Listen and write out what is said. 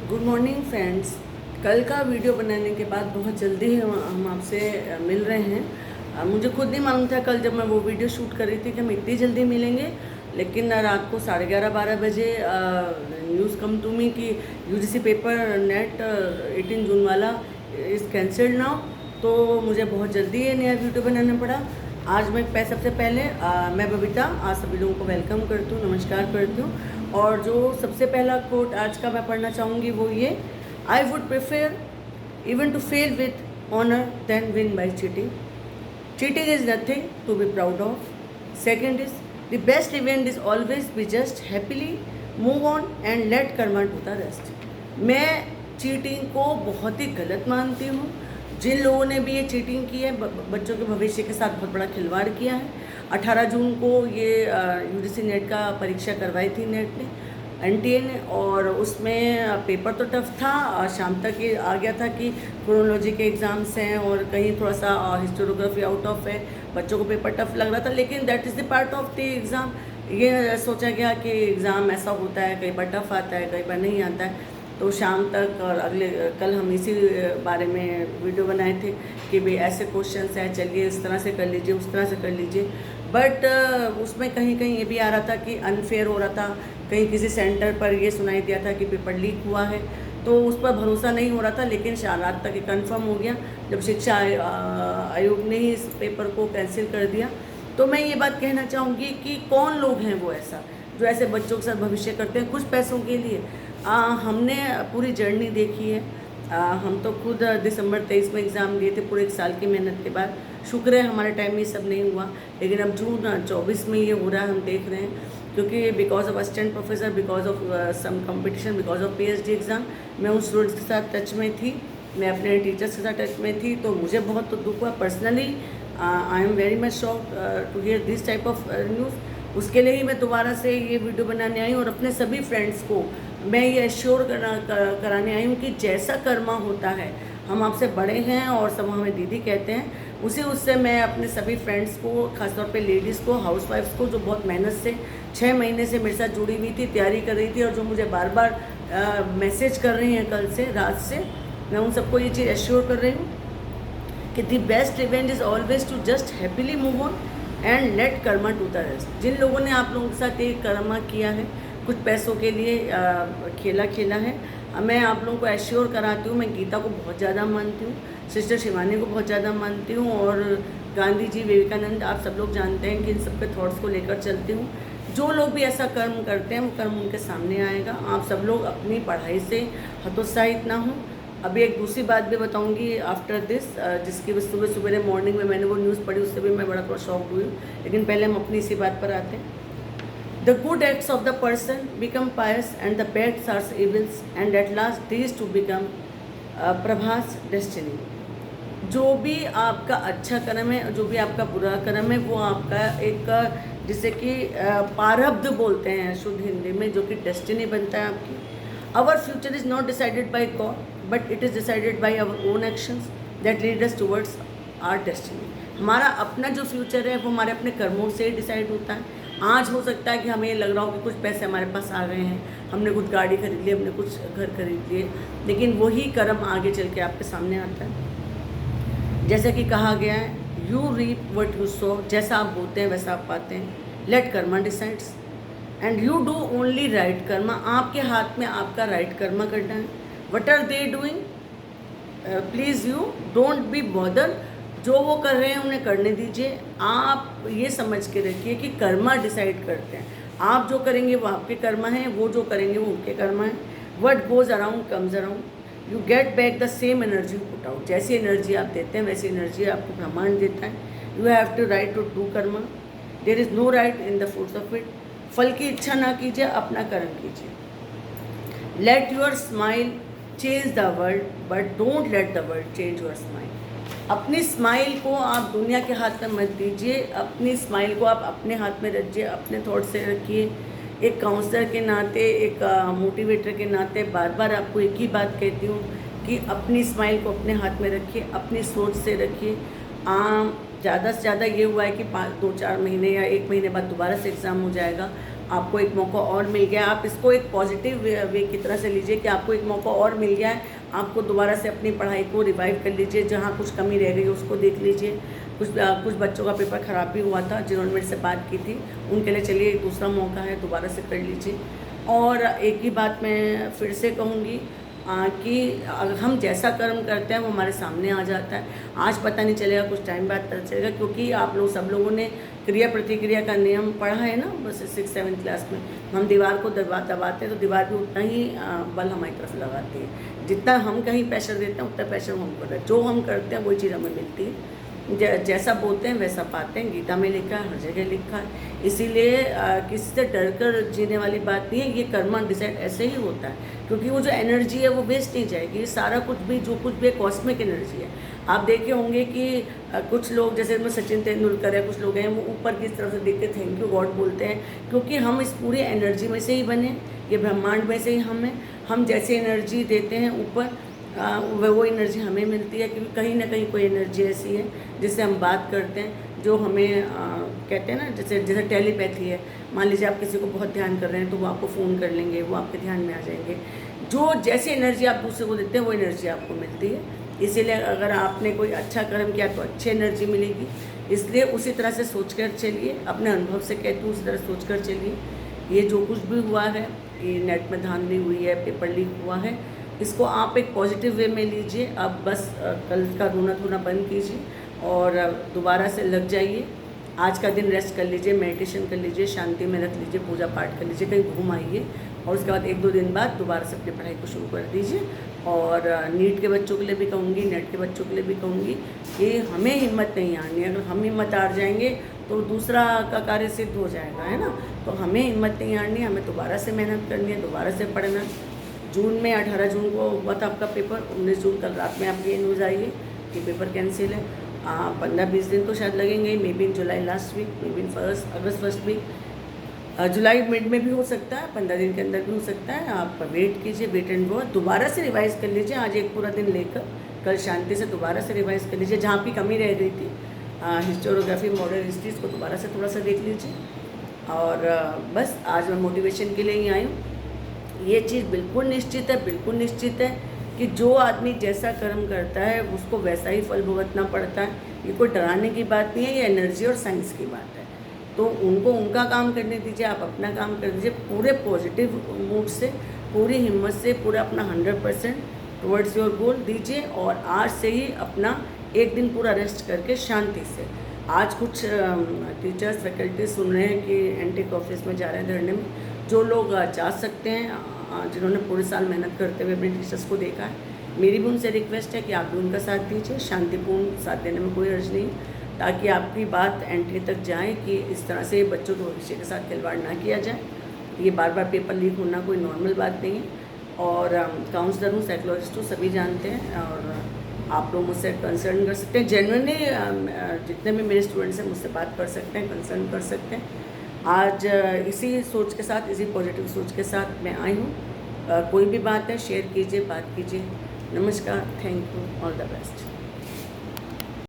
Good morning friends. कल का video बनाने के बाद बहुत जल्दी हम आपसे मिल रहे हैं। मुझे खुद नहीं मालूम था कल जब मैं वो वीडियो शूट कर रही थी कि हम इतनी जल्दी मिलेंगे, लेकिन रात को 11:30-12 बजे न्यूज़ कम टू मी कि यूजीसी पेपर नेट 18 जून वाला इज़ कैंसल्ड नाउ। तो मुझे बहुत जल्दी ये नया वीडियो बनाना पड़ा। आज मैं सबसे पहले मैं बबीता आज सभी लोगों को वेलकम करती हूँ, नमस्कार करती हूँ। और जो सबसे पहला कोट आज का मैं पढ़ना चाहूँगी वो ये, I would prefer even to fail with honour than win by cheating. Cheating is nothing to be proud of. Second is the best event is always be just happily move on and let karma do the rest. मैं cheating को बहुत ही गलत मानती हूँ। जिन लोगों ने भी ये चीटिंग की है, बच्चों के भविष्य के साथ बहुत बड़ा खिलवाड़ किया है। 18 जून को ये यूजीसी नेट का परीक्षा करवाई थी नेट ने, एनटीए ने, और उसमें पेपर तो टफ था। शाम तक ये आ गया था कि क्रोनोलॉजी के एग्ज़ाम्स हैं और कहीं थोड़ा सा हिस्टोरियोग्राफी आउट ऑफ है, बच्चों को पेपर टफ लग रहा था। लेकिन that is the part of the exam. ये सोचा गया कि एग्ज़ाम ऐसा होता है, कई बार टफ आता है, कई बार नहीं आता है। तो शाम तक और कल हम इसी बारे में वीडियो बनाए थे कि भाई ऐसे क्वेश्चंस हैं, चलिए इस तरह से कर लीजिए, उस तरह से कर लीजिए। बट उसमें कहीं कहीं ये भी आ रहा था कि अनफेयर हो रहा था। कहीं किसी सेंटर पर ये सुनाई दिया था कि पेपर लीक हुआ है, तो उस पर भरोसा नहीं हो रहा था। लेकिन रात तक ये कन्फर्म हो गया जब शिक्षा आयोग ने ही इस पेपर को कैंसिल कर दिया। तो मैं ये बात कहना चाहूँगी कि कौन लोग हैं वो ऐसा जो ऐसे बच्चों के साथ भविष्य करते हैं कुछ पैसों के लिए। हमने पूरी जर्नी देखी है। हम तो खुद दिसंबर 23 में एग्ज़ाम दिए थे, पूरे 1 साल की मेहनत के बाद। शुक्र है हमारे टाइम में ये सब नहीं हुआ, लेकिन अब जून 24 में ये हो रहा है, हम देख रहे हैं। क्योंकि because of assistant professor, because of some competition, because of PhD exam, मैं उन स्टूडेंट्स के साथ टच में थी, मैं अपने टीचर्स के साथ टच में थी। तो मुझे बहुत तो दुख हुआ personally. I am very much shocked to hear this type of news. उसके लिए ही मैं दोबारा से ये वीडियो बनाने आई हूँ और अपने सभी फ्रेंड्स को मैं ये एश्योर कराने आई हूँ कि जैसा कर्मा होता है, हम आपसे बड़े हैं और सब हमें दीदी कहते हैं, उससे मैं अपने सभी फ्रेंड्स को, खासतौर पे लेडीज़ को, हाउसवाइफ्स को, जो बहुत मेहनत से 6 महीने से मेरे साथ जुड़ी हुई थी, तैयारी कर रही थी और जो मुझे बार बार मैसेज कर रही हैं कल से रात से, मैं उन सबको ये चीज़ एश्योर कर रही हूँ कि the best event is always to just happily move on and let karma to the rest. जिन लोगों ने आप लोगों के साथ ये कर्मा किया है, कुछ पैसों के लिए खेला है, मैं आप लोगों को एश्योर कराती हूँ, मैं गीता को बहुत ज़्यादा मानती हूँ, सिस्टर शिवानी को बहुत ज़्यादा मानती हूँ, और गांधी जी, विवेकानंद, आप सब लोग जानते हैं कि इन सब के थॉट्स को लेकर चलती हूँ। जो लोग भी ऐसा कर्म करते हैं वो कर्म उनके सामने आएगा। आप सब लोग अपनी पढ़ाई से हतोत्साहित ना हो। अभी एक दूसरी बात भी बताऊंगी आफ्टर दिस, जिसकी सुबह सुबह मॉर्निंग में मैंने वो न्यूज़ पढ़ी, उससे भी मैं बड़ा थोड़ा शॉक्ड हुई हूँ। लेकिन पहले हम अपनी इसी बात पर आते हैं। The good acts of the person become pious and the bad are evils and at last these to become Prabhas destiny. जो भी आपका अच्छा कर्म है, जो भी आपका बुरा कर्म है, वो आपका एक जिसे कि प्रारब्ध बोलते हैं शुद्ध हिंदी में, जो कि डेस्टिनी बनता है आपकी। Our future is not decided by God but it is decided by our own actions that lead us towards our destiny. हमारा अपना जो फ्यूचर है वो हमारे अपने कर्मों से डिसाइड होता है। आज हो सकता है कि हमें लग रहा हो कि कुछ पैसे हमारे पास आ गए हैं, हमने कुछ गाड़ी खरीद ली, हमने कुछ घर खरीद लिए, लेकिन वही कर्म आगे चल के आपके सामने आता है। जैसे कि कहा गया है, you reap what you sow, जैसा आप बोते हैं वैसा आप पाते हैं। Let karma decides and you do only right karma. आपके हाथ में आपका राइट कर्मा करना है। What are they doing, please you don't be bother. जो वो कर रहे हैं उन्हें करने दीजिए। आप ये समझ के रखिए कि कर्मा डिसाइड करते हैं। आप जो करेंगे वो आपके कर्मा हैं, वो जो करेंगे वो उनके कर्मा हैं। What goes around comes around. You get back the same energy you put out. जैसी एनर्जी आप देते हैं वैसी एनर्जी आपको ब्रह्मांड देता है। You have to right to do karma, there is no right in the fruits of it. फल की इच्छा ना कीजिए, अपना कर्म कीजिए। Let your smile change the world but don't let the world change your smile. अपनी स्माइल को आप दुनिया के हाथ में मत दीजिए, अपनी स्माइल को आप अपने हाथ में रखिए, अपने थॉट से रखिए। एक काउंसलर के नाते, एक मोटिवेटर के नाते बार बार आपको एक ही बात कहती हूँ कि अपनी स्माइल को अपने हाथ में रखिए, अपनी सोच से रखिए। ज़्यादा से ज़्यादा ये हुआ है कि 2-4 महीने या 1 महीने बाद दोबारा से एग्ज़ाम हो जाएगा। आपको एक मौका और मिल गया। आप इसको एक पॉजिटिव वे की तरह से लीजिए कि आपको एक मौका और मिल गया है, आपको दोबारा से अपनी पढ़ाई को रिवाइव कर लीजिए। जहाँ कुछ कमी रह गई उसको देख लीजिए। कुछ बच्चों का पेपर ख़राब भी हुआ था जिन्होंने मेरे से बात की थी, उनके लिए चलिए एक दूसरा मौका है, दोबारा से कर लीजिए। और एक ही बात मैं फिर से कहूँगी कि अगर हम जैसा कर्म करते हैं वो हमारे सामने आ जाता है। आज पता नहीं चलेगा, कुछ टाइम बाद पता चलेगा, क्योंकि आप लोग सब लोगों ने क्रिया प्रतिक्रिया का नियम पढ़ा है ना, बस 6-7 क्लास में। हम दीवार को दबाते हैं तो दीवार भी उतना ही बल हमारी तरफ लगाती है। जितना हम कहीं प्रेशर देते हैं उतना प्रेशर हम करते हैं। जो हम करते हैं वही चीज़ हमें मिलती है। जैसा बोलते हैं वैसा पाते हैं, गीता में लिखा है, हर जगह लिखा है। इसीलिए किसी से डर कर जीने वाली बात नहीं है। ये कर्मा डिसाइड ऐसे ही होता है, क्योंकि वो जो एनर्जी है वो वेस्ट नहीं जाएगी। सारा कुछ भी जो कुछ भी कॉस्मिक एनर्जी है। आप देखे होंगे कि कुछ लोग जैसे सचिन तेंदुलकर है, कुछ लोग हैं वो ऊपर की तरफ से देख के थैंक यू गॉड बोलते हैं, क्योंकि हम इस पूरी एनर्जी में से ही बने, ये ब्रह्मांड में से ही हम जैसे एनर्जी देते हैं ऊपर वो एनर्जी हमें मिलती है। क्योंकि कहीं ना कहीं कोई एनर्जी ऐसी है जिससे हम बात करते हैं, जो हमें कहते हैं ना, जैसे टेलीपैथी है। मान लीजिए आप किसी को बहुत ध्यान कर रहे हैं तो वो आपको फ़ोन कर लेंगे, वो आपके ध्यान में आ जाएंगे। जो जैसी एनर्जी आप दूसरे को देते हैं वो एनर्जी आपको मिलती है। इसीलिए अगर आपने कोई अच्छा कर्म किया तो अच्छी एनर्जी मिलेगी। इसलिए उसी तरह से सोच कर चलिए, अपने अनुभव से कहती हूँ उसी तरह सोच कर चलिए। ये जो कुछ भी हुआ है, ये नेट में धांधली हुई है, पेपर लीक हुआ है, इसको आप एक पॉजिटिव वे में लीजिए। अब बस कल का रोना धोना बंद कीजिए और दोबारा से लग जाइए। आज का दिन रेस्ट कर लीजिए, मेडिटेशन कर लीजिए, शांति में रख लीजिए, पूजा पाठ कर लीजिए, कहीं घूम आइए और उसके बाद 1-2 दिन बाद दोबारा से अपनी पढ़ाई को शुरू कर दीजिए। और नीट के बच्चों के लिए भी कहूँगी, नेट के बच्चों के लिए भी कहूँगी कि हमें हिम्मत नहीं हारनी है। अगर हम हिम्मत हार जाएंगे तो दूसरा का कार्य सिद्ध हो जाएगा, है ना। तो हमें हिम्मत नहीं हारनी है, हमें दोबारा से मेहनत करनी है, दोबारा से पढ़ना। जून में 18 जून को हुआ था आपका पेपर, 19 जून कल रात में आपकी न्यूज़ आई है कि पेपर कैंसिल है। 15-20 दिन तो शायद लगेंगे, maybe in July last week, maybe in August first week, जुलाई मिड में भी हो सकता है, 15 दिन के अंदर भी हो सकता है। आप वेट कीजिए, वेट एंड वॉच। दोबारा से रिवाइज़ कर लीजिए, आज एक पूरा दिन लेकर कल शांति से दोबारा से रिवाइज़ कर लीजिए। जहाँ की कमी रह गई थी, हिस्टोरियोग्राफी, मॉडर्न हिस्ट्रीज़ को दोबारा से थोड़ा सा देख लीजिए। और बस आज मैं मोटिवेशन के लिए ही आई हूँ। ये चीज़ बिल्कुल निश्चित है कि जो आदमी जैसा कर्म करता है उसको वैसा ही फल भुगतना पड़ता है। ये कोई डराने की बात नहीं है, ये एनर्जी और साइंस की बात है। तो उनको उनका काम करने दीजिए, आप अपना काम कर दीजिए, पूरे पॉजिटिव मूड से, पूरी हिम्मत से, पूरा अपना 100% टुवर्ड्स योर गोल दीजिए। और आज से ही अपना एक दिन पूरा रेस्ट करके शांति से। आज कुछ टीचर्स फैकल्टी सुन रहे हैं कि एंटीक ऑफिस में जा रहे हैं धरने में। जो लोग जा सकते हैं, जिन्होंने पूरे साल मेहनत करते हुए अपने टीचर्स को देखा है, मेरी भी उनसे रिक्वेस्ट है कि आप भी उनका साथ दीजिए। शांतिपूर्ण साथ देने में कोई हर्ज नहीं, ताकि आपकी बात एंट्री तक जाए कि इस तरह से बच्चों के भविष्य के साथ खिलवाड़ ना किया जाए। ये बार बार पेपर लीक होना कोई नॉर्मल बात नहीं है। और काउंसलर हूँ, साइकोलॉजिस्ट हूँ, सभी जानते हैं। और आप लोग मुझसे कंसर्न कर सकते हैं, जेन्युइनली जितने भी मेरे स्टूडेंट्स हैं मुझसे बात कर सकते हैं, कंसर्न कर सकते हैं। आज इसी सोच के साथ, इसी पॉजिटिव सोच के साथ मैं आई हूँ। कोई भी बात है शेयर कीजिए, बात कीजिए। नमस्कार, thank you, all the best.